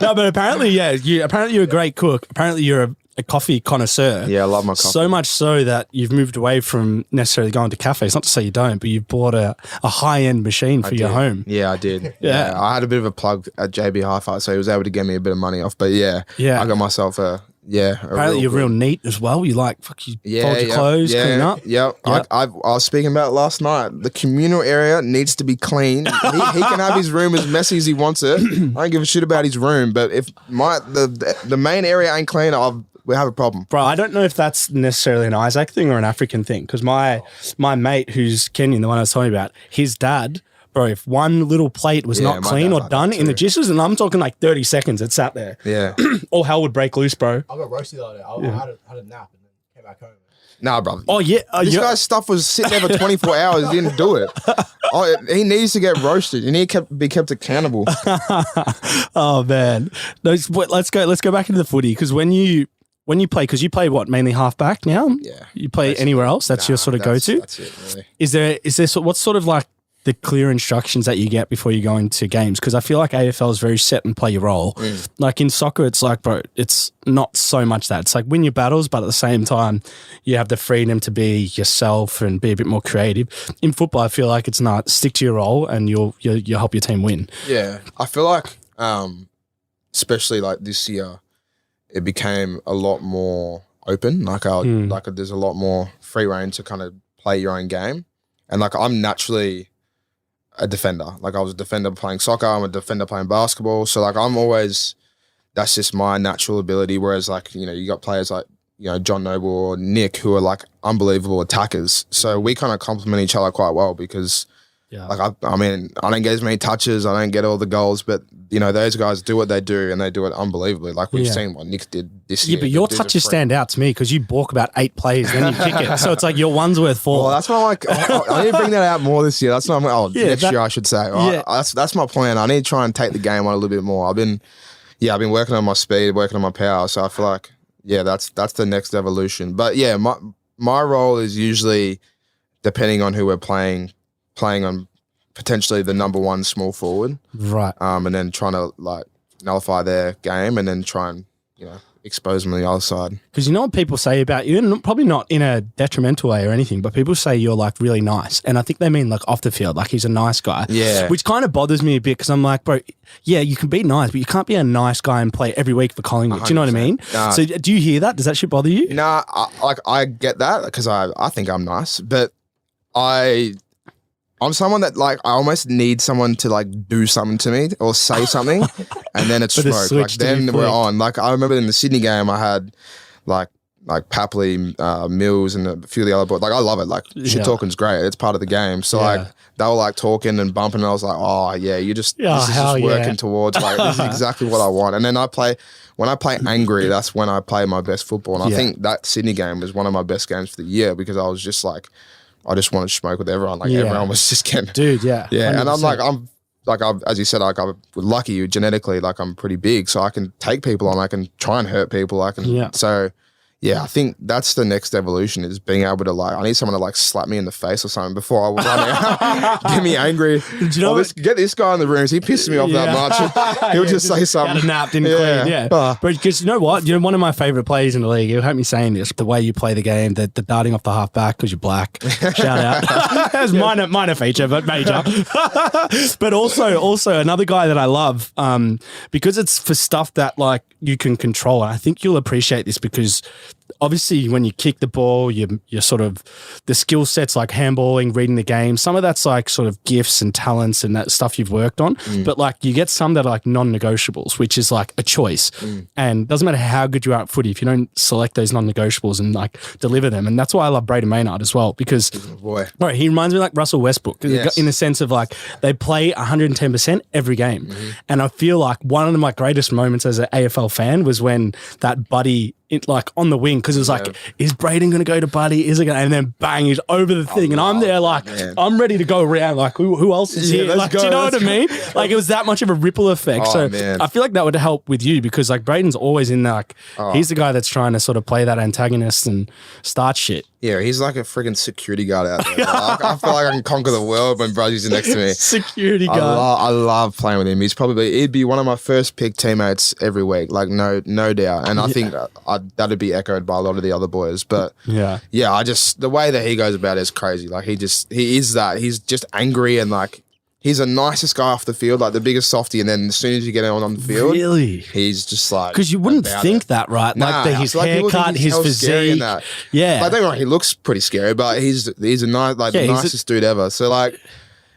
No, but apparently, you're a great cook. Apparently, you're a coffee connoisseur. Yeah, I love my coffee. So much so that you've moved away from necessarily going to cafes. Not to say you don't, but you've bought a high-end machine for your home. Yeah, I did. Yeah. I had a bit of a plug at JB Hi-Fi, so he was able to get me a bit of money off. But I got myself apparently you're real neat as well. You like fold your clothes, clean up. Yeah. I was speaking about last night. The communal area needs to be clean. he can have his room as messy as he wants it. I don't give a shit about his room, but if the main area ain't clean, we have a problem. Bro, I don't know if that's necessarily an Isaac thing or an African thing, because my mate who's Kenyan, the one I was telling you about, his dad, bro, if one little plate was not clean or done in the dishes, and I'm talking like 30 seconds, it sat there. Yeah. All hell would break loose, bro. I got roasted the other day. I had a nap and then came back home. Nah, bro. Oh, yeah. This guy's stuff was sitting there for 24 hours. He didn't do it. He needs to get roasted. He needs to be kept accountable. Oh, man. Let's go back into the footy, because when you play, because you play what, mainly halfback now? Yeah. You play anywhere else? That's your sort of go-to? That's it, really. Is there what's sort of like the clear instructions that you get before you go into games? Because I feel like AFL is very set and play your role. Like in soccer, it's like, bro, it's not so much that. It's like win your battles, but at the same time, you have the freedom to be yourself and be a bit more creative. In football, I feel like it's not stick to your role and you'll help your team win. Yeah. I feel like, especially like this year, it became a lot more open. Like there's a lot more free reign to kind of play your own game. And like I'm naturally a defender. Like I was a defender playing soccer. I'm a defender playing basketball. So like that's just my natural ability. Whereas like, you got players like, John Noble or Nick who are like unbelievable attackers. So we kind of complement each other quite well because like I mean, I don't get as many touches. I don't get all the goals, but those guys do what they do and they do it unbelievably. Like we've seen what Nick did this year. Yeah, but your touches stand out to me because you balk about 8 plays, then you kick it. So it's like your one's worth 4. Well, that's what I'm like. I need to bring that out more this year. That's what I'm next year I should say. That's my plan. I need to try and take the game on a little bit more. I've been working on my speed, working on my power. So I feel like that's the next evolution. But yeah, my role is usually depending on who we're playing on potentially the number 1 small forward. Right. And then trying to like nullify their game and then try and, expose them on the other side. Because you know what people say about you, and probably not in a detrimental way or anything, but people say you're like really nice. And I think they mean like off the field, like he's a nice guy. Yeah. Which kind of bothers me a bit because I'm like, bro, yeah, you can be nice, but you can't be a nice guy and play every week for Collingwood. Do you know what I mean? Nah. So do you hear that? Does that shit bother you? Nah, I get that because I think I'm nice, but I'm someone that like I almost need someone to like do something to me or say something, and then it's For the smoke. switch Like to then be we're flipped. on. Like I remember in the Sydney game, I had like Papley, Mills, and a few of the other boys. Like I love it. Like shit talking's great. It's part of the game. So like they were like talking and bumping, and I was like, oh yeah, this is just working towards like this is exactly what I want. And then when I play angry, that's when I play my best football. And I think that Sydney game was one of my best games for the year because I was just like, I just wanted to smoke with everyone. Like everyone was just getting, dude, yeah. Yeah. 100%. And I'm as you said, like I'm lucky genetically, like I'm pretty big, so I can take people on, I can try and hurt people. So yeah, I think that's the next evolution is being able to like, I need someone to like slap me in the face or something before I will run out, get me angry. Did you know get this guy in the rooms. He pisses me off that much. He'll just say something. Had a nap, didn't clean. Yeah. But because you know what? You're one of my favourite players in the league. You'll hate me saying this, the way you play the game, the darting off the half back because you're black. Shout out. That's minor feature, but major. But also another guy that I love, because it's for stuff that like you can control. And I think you'll appreciate this because obviously when you kick the ball, you're sort of the skill sets like handballing, reading the game. Some of that's like sort of gifts and talents and that stuff you've worked on. But like you get some that are like non-negotiables, which is like a choice. And doesn't matter how good you are at footy if you don't select those non-negotiables and like deliver them. And that's why I love Braden Maynard as well because right, he reminds me like Russell Westbrook in the sense of like they play 110% every game. And I feel like one of my greatest moments as an AFL fan was when that Buddy like on the wing because it was like, is Braden going to go to Buddy? Is it going? And then bang, he's over the thing, and I'm there like, I'm ready to go around. Like, who else is here? Like, do you know what I mean? Like, it was that much of a ripple effect. I feel like that would help with you because like Braden's always in like, he's the guy that's trying to sort of play that antagonist and start shit. Yeah, he's like a freaking security guard out there. Like, I feel like I can conquer the world when Brady's next to me. Security guard. I love playing with him. He'd be one of my first pick teammates every week, like no doubt. And I think that'd be echoed by a lot of the other boys. But I just the way that he goes about it is crazy. Like he is that. He's just angry and like he's the nicest guy off the field, like the biggest softy. And then as soon as you get on the field, he's just like because you wouldn't think that, right? Like his haircut, his physique. Yeah, like don't get me wrong, he looks pretty scary, but he's a nice the nicest dude ever. So like.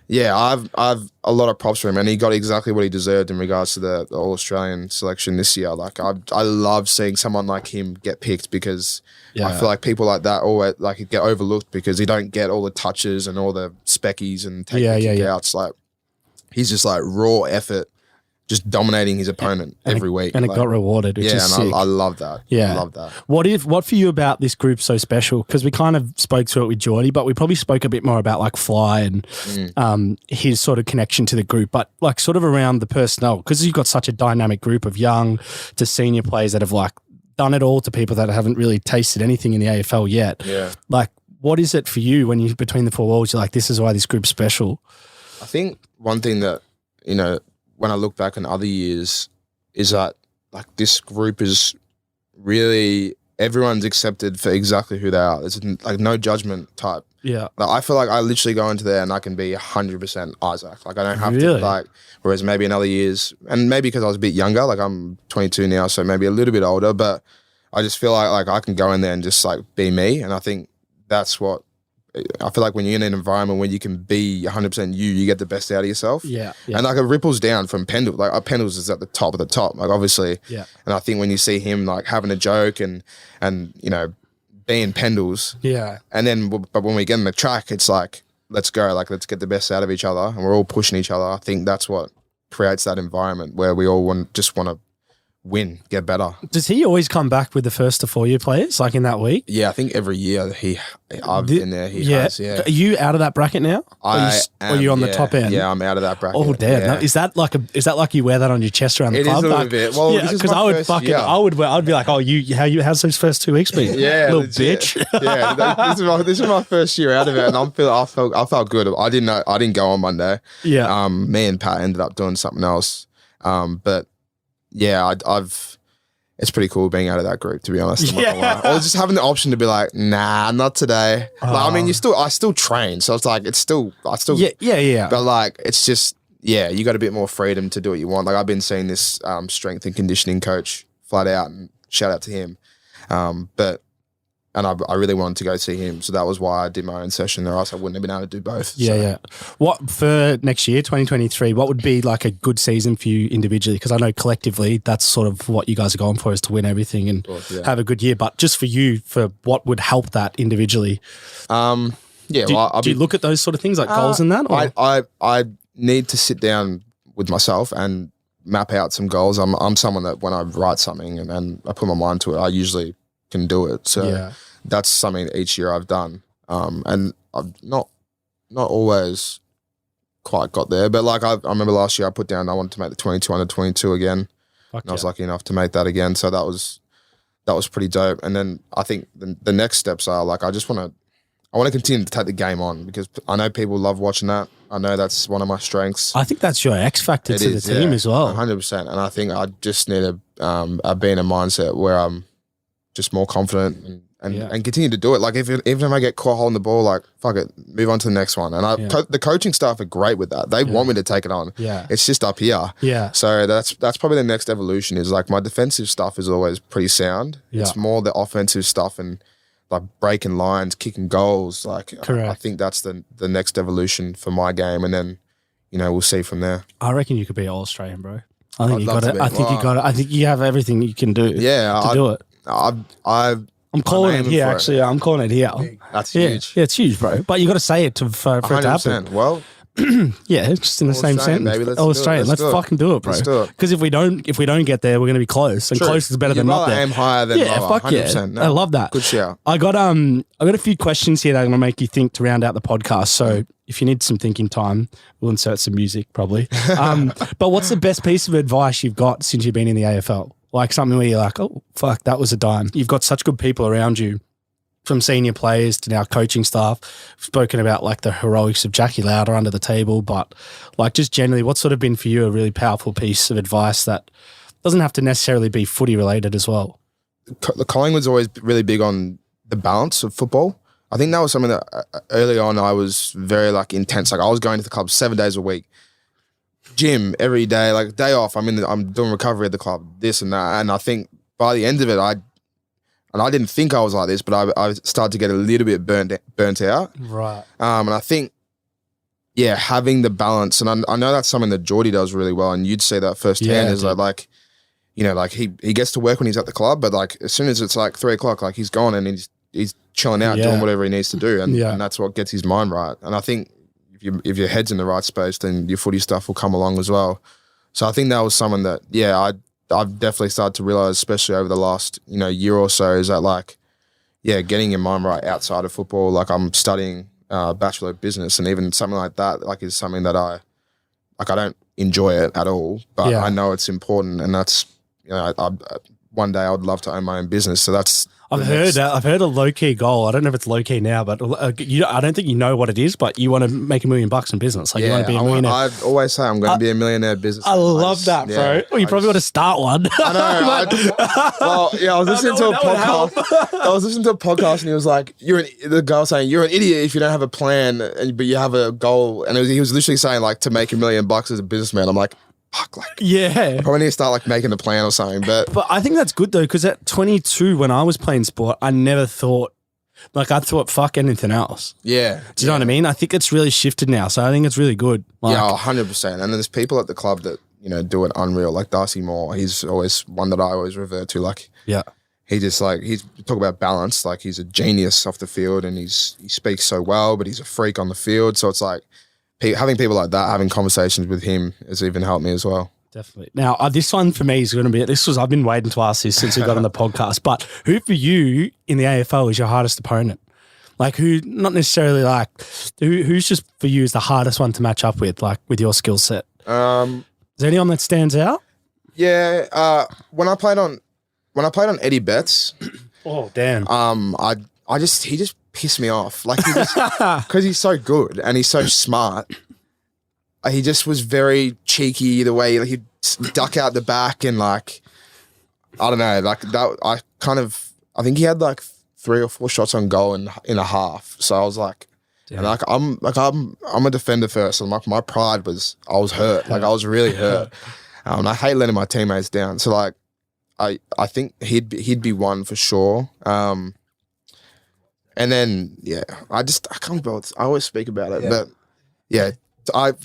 Yeah, I've a lot of props for him, and he got exactly what he deserved in regards to the All Australian selection this year. Like I love seeing someone like him get picked because I feel like people like that always like get overlooked because he don't get all the touches and all the speckies and taking outs. Like he's just like raw effort, just dominating his opponent every week. And it got rewarded, which is sick. I love that. Yeah. I love that. What for you about this group so special? Because we kind of spoke to it with Geordie, but we probably spoke a bit more about like Fly and his sort of connection to the group, but like sort of around the personnel, because you've got such a dynamic group of young to senior players that have like done it all to people that haven't really tasted anything in the AFL yet. Yeah. Like, what is it for you when you're between the four walls? You're like, this is why this group's special. I think one thing that, when I look back on other years is that like this group is really everyone's accepted for exactly who they are. There's like no judgment type. Yeah. Like, I feel like I literally go into there and I can be 100% Isaac. Like I don't have to like, whereas maybe in other years, and maybe because I was a bit younger, like I'm 22 now, so maybe a little bit older, but I just feel like I can go in there and just like be me. And I think that's what, I feel like when you're in an environment where you can be 100% you get the best out of yourself. Yeah. And like it ripples down from Pendle. Like Pendles is at the top of the top, like obviously. Yeah. And I think when you see him like having a joke and being Pendles. Yeah. And then, but when we get in the track, it's like, let's go. Like let's get the best out of each other, and we're all pushing each other. I think that's what creates that environment where we all just want to win, get better. Does he always come back with the first to 4 year players, like in that week? Yeah, I think every year I've been there. He has. Yeah. Are you out of that bracket now? Or are you on the top end? Yeah, I'm out of that bracket. Oh damn! Yeah. Is that like you wear that on your chest around the club? It is a little bit. Well, yeah, because I'd be like, oh, how's those first 2 weeks been? Yeah, little bitch. Yeah, this is my first year out of it, and I felt good. I didn't go on Monday. Yeah. Me and Pat ended up doing something else. But yeah, it's pretty cool being out of that group, to be honest. I'm not gonna lie. Or just having the option to be like, nah, not today. Like, I mean, I still train, so it's like I still Yeah. But like, it's just you got a bit more freedom to do what you want. Like I've been seeing this strength and conditioning coach flat out, and shout out to him. And I really wanted to go see him. So that was why I did my own session, or else I wouldn't have been able to do both. Yeah. What for next year, 2023, what would be like a good season for you individually? Because I know collectively that's sort of what you guys are going for, is to win everything and have a good year. But just for you, for what would help that individually? Do you look at those sort of things like goals and that? Or? I need to sit down with myself and map out some goals. I'm someone that when I write something and I put my mind to it, I usually can do it. So that's something each year I've done. And I've not always quite got there, but like I remember last year I put down I wanted to make the 22 under 22 again. And I was lucky enough to make that again. So that was pretty dope. And then I think the next steps are like I want to continue to take the game on, because I know people love watching that. I know that's one of my strengths. I think that's your X factor to the team as well. 100%. And I think I just need to be in a mindset where I'm just more confident and continue to do it. Like even if I get caught holding the ball, like fuck it, move on to the next one. And the coaching staff are great with that. They want me to take it on. Yeah, it's just up here. Yeah. So that's probably the next evolution. Is like my defensive stuff is always pretty sound. Yeah. It's more the offensive stuff and like breaking lines, kicking goals. Like I think that's the next evolution for my game, and then we'll see from there. I reckon you could be All-Australian, bro. I think you got it. I think you got it. I think you have everything you can do. Yeah, to do it. I'm calling it here, actually. I'm calling it here. That's huge. Yeah, it's huge, bro. But you got to say it for it to happen. Well, yeah, it's just in the same sentence. Baby. Australian. Let's fucking do it, bro. Let's do it. Because if we don't get there, we're going to be close, and close is better than not there. Aim higher than lower. Fuck yeah. No, I love that. Good shout. I got a few questions here that are going to make you think to round out the podcast. So if you need some thinking time, we'll insert some music probably. But what's the best piece of advice you've got since you've been in the AFL? Like something where you're like, oh fuck, that was a dime. You've got such good people around you, from senior players to now coaching staff. We've spoken about like the heroics of Jackie Lauder under the table, but like just generally, what's sort of been for you a really powerful piece of advice that doesn't have to necessarily be footy related as well? The Collingwood's always really big on the balance of football. I think that was something that early on I was very like intense. Like I was going to the club 7 days a week, gym every day, like day off. I'm doing recovery at the club, this and that. And I think by the end of it, I didn't think I was like this, but I started to get a little bit burnt out. Right. And I think, having the balance, and I know that's something that Geordie does really well, and you'd see that firsthand, is like he gets to work when he's at the club, but like as soon as it's like 3 o'clock, like he's gone and he's chilling out, doing whatever he needs to do, and that's what gets his mind right. And I think if your head's in the right space, then your footy stuff will come along as well. So I think that was something that, I've definitely started to realize, especially over the last, year or so, is that like, getting your mind right outside of football. Like I'm studying Bachelor of Business, and even something like that, like is something that I don't enjoy it at all, but I know it's important, and that's, one day I would love to own my own business. So that's, I've heard a low key goal. I don't know if it's low key now, but I don't think you know what it is. But you want to make $1 million in business. Like you want to be a millionaire. I always say I'm going to be a millionaire business. I love that, bro. Well, you probably want to start one. I know. I was listening to a podcast. I was listening to a podcast, and he was like, the guy was saying, you're an idiot if you don't have a plan, but you have a goal. And he was literally saying like, to make $1 million as a businessman. I'm like, fuck, like, I probably need to start like making a plan or something. But I think that's good though, because at 22, when I was playing sport, I never thought, like, I thought fuck anything else. Yeah. Do you know what I mean? I think it's really shifted now, so I think it's really good. Like, 100%. And then there's people at the club that do it unreal, like Darcy Moore. He's always one that I always revert to. Like, he just like, he's talk about balance. Like he's a genius off the field, and he speaks so well, but he's a freak on the field. So it's like, having people like that, having conversations with him has even helped me as well. Definitely. Now, this one for me is going to be, I've been waiting to ask this since we got on the podcast, but who for you in the AFL is your hardest opponent? Like who, not necessarily like, who's just for you is the hardest one to match up with, like with your skill set? Is there anyone that stands out? Yeah. When I played on Eddie Betts. Oh, damn. he just pissed me off. Like, because he's so good and he's so smart. He just was very cheeky the way he'd duck out the back, and like, I don't know, like that. I think he had like 3 or 4 shots on goal in a half. So I was like, and like I'm a defender first, and like my pride was I was hurt, like I was really hurt. I hate letting my teammates down. So like, I think he'd be one for sure. And then I can't believe I always speak about it, but yeah.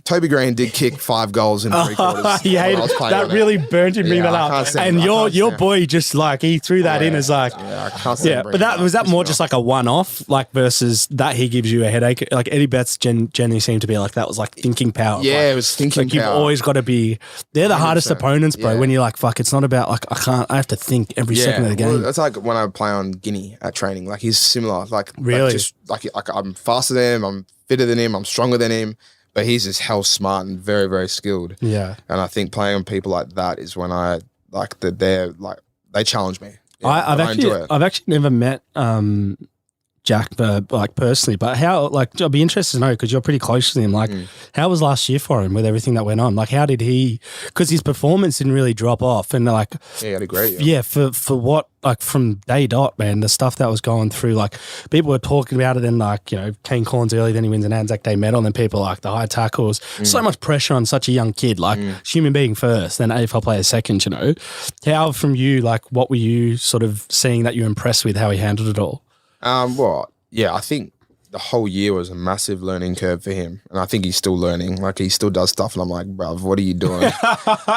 Toby Green did kick 5 goals in 3 quarters. That really burnt him bringing that up. And your boy just like he threw that in as like I can't stand but that was that more just like a one-off, like versus that he gives you a headache. Like Eddie Betts generally seemed to be like that was like thinking power. Yeah, like, it was thinking like power. You've always got to be. They're the hardest 100%. opponents, bro. When you're like, fuck, it's not about like I have to think every second of the game. Well, it's like when I play on Guinea at training. Like he's similar. Like really, like I'm faster than him. I'm fitter than him. I'm stronger than him. But he's just hell smart and very, very skilled. Yeah. And I think playing on people like that is when I like that they're like they challenge me. Yeah, I've actually never met Jack like personally, but how like I'd be interested to know because you're pretty close to him. Like, how was last year for him with everything that went on? Like, how did he? Because his performance didn't really drop off, and like, he had a great year. Yeah, for what like from day dot, man, the stuff that was going through, like people were talking about it, and like Kane Corns early, then he wins an Anzac Day medal, and then people like the high tackles, so much pressure on such a young kid, like human being first, then AFL player second. How from you, like, what were you sort of seeing that you're impressed with how he handled it all? Well, yeah, I think the whole year was a massive learning curve for him. And I think he's still learning. Like, he still does stuff. And I'm like, bruv, what are you doing?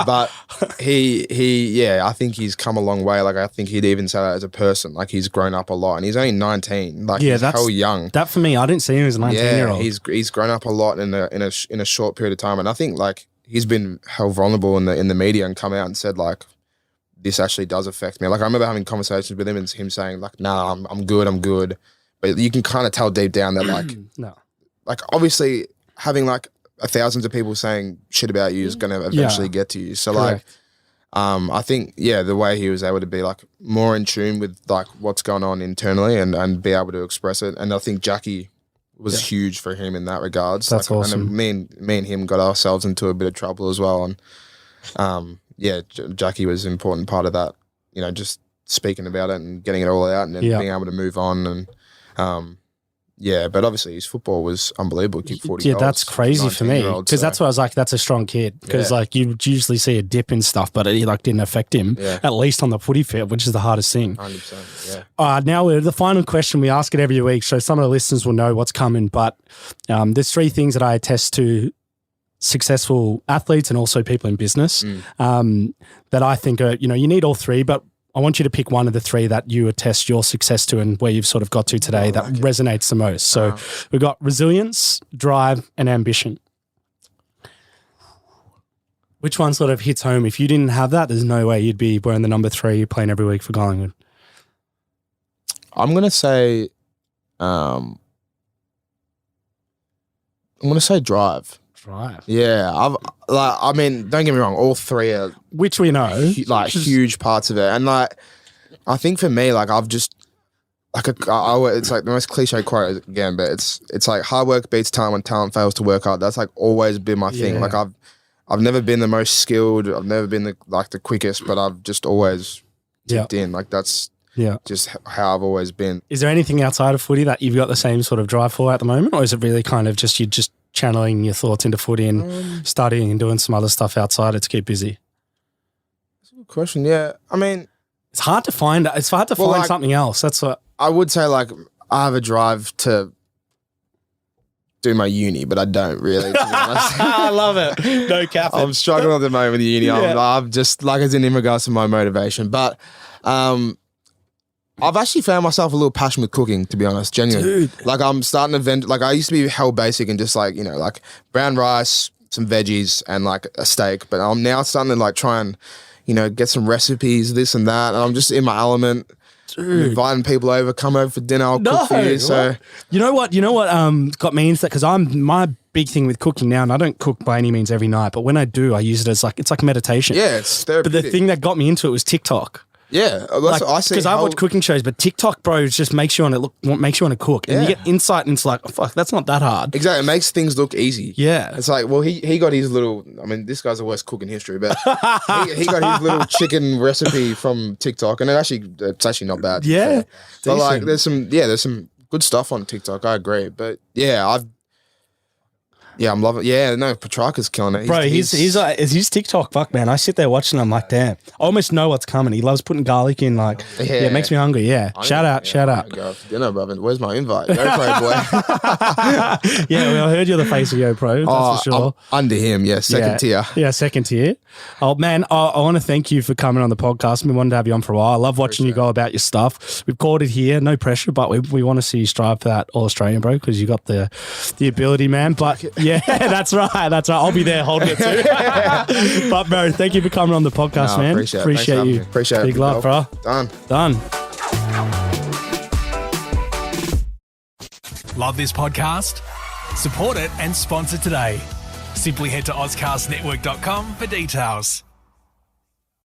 But I think he's come a long way. Like, I think he'd even say that as a person. Like, he's grown up a lot. And he's only 19. Like, he's hell young. That for me, I didn't see him as a 19-year-old. Yeah, he's grown up a lot in a short period of time. And I think, like, he's been hell vulnerable in the media and come out and said, like, this actually does affect me. Like, I remember having conversations with him and him saying, like, nah, I'm good. But you can kind of tell deep down that, like, no. Like, obviously, having, like, thousands of people saying shit about you is going to eventually get to you. So, correct. like, I think, the way he was able to be, like, more in tune with, like, what's going on internally and be able to express it. And I think Jackie was huge for him in that regards. That's like, awesome. And me and him got ourselves into a bit of trouble as well. And, Jackie was an important part of that, just speaking about it and getting it all out and then being able to move on. And, but obviously his football was unbelievable. He kicked 40 goals. Yeah, that's crazy for me because that's why I was like, that's a strong kid because like you usually see a dip in stuff, but it like didn't affect him at least on the footy field, which is the hardest thing. 100%, yeah. Now the final question, we ask it every week, so some of the listeners will know what's coming, but there's 3 things that I attest to successful athletes and also people in business that I think are, you need all 3, but I want you to pick one of the 3 that you attest your success to and where you've sort of got to today that resonates the most. So we've got resilience, drive, and ambition. Which one sort of hits home? If you didn't have that, there's no way you'd be wearing the number 3 playing every week for Collingwood. I'm going to say drive. Right. Yeah, don't get me wrong, all 3 are which we know, huge parts of it, and like I think for me, like I've just like it's like the most cliche quote again, but it's like hard work beats talent when talent fails to work hard. That's like always been my thing. Like I've never been the most skilled, I've never been the quickest, but I've just always dipped in. Like that's just how I've always been. Is there anything outside of footy that you've got the same sort of drive for at the moment, or is it really kind of just you just channeling your thoughts into footy and studying and doing some other stuff outside it to keep busy? That's a good question. Yeah, I mean, it's hard to find. It's hard to find like, something else. That's what I would say. Like, I have a drive to do my uni, but I don't really. To be honest. I love it. No cap. I'm struggling at the moment with the uni. I'm just like as in regards to my motivation, but I've actually found myself a little passion with cooking, to be honest, genuinely. Dude. Like I'm starting to vent, like I used to be hell basic and just like, like brown rice, some veggies and like a steak. But I'm now starting to like try and, get some recipes, this and that. And I'm just in my element. Dude. Inviting people over, come over for dinner, I'll cook for you. So You know what got me into that? Because my big thing with cooking now, and I don't cook by any means every night, but when I do, I use it as like, it's like meditation. Yeah, it's therapeutic. But the thing that got me into it was TikTok. Yeah, that's what I see. Because I watch cooking shows, but TikTok, bro, just makes you want to cook, and you get insight, and it's like, oh, fuck, that's not that hard. Exactly, it makes things look easy. Yeah, it's like, well, he got his little. I mean, this guy's the worst cook in history, but he got his little chicken recipe from TikTok, and it's actually not bad. Yeah, but like, there's some good stuff on TikTok. I agree, but I'm loving. Yeah, no, Petrarca's killing it, bro. He's like, his TikTok. Fuck, man, I sit there watching. I'm like, damn, I almost know what's coming. He loves putting garlic in. Like, it makes me hungry. Yeah, shout out. Go for dinner, brother. Where's my invite? Go pro, boy. Yeah, well, I heard you're the face of Yo Pro. That's for sure. I'm under him, second tier. Yeah, second tier. Oh man, I want to thank you for coming on the podcast. We wanted to have you on for a while. I love watching you go about your stuff. We've called it here, no pressure, but we want to see you strive for that All Australian, bro, because you got the ability, man. But yeah, that's right. I'll be there holding it too. But bro, thank you for coming on the podcast, man. Appreciate you. Appreciate it. Big love, bro. Done. Love this podcast? Support it and sponsor today. Simply head to AuscastNetwork.com for details.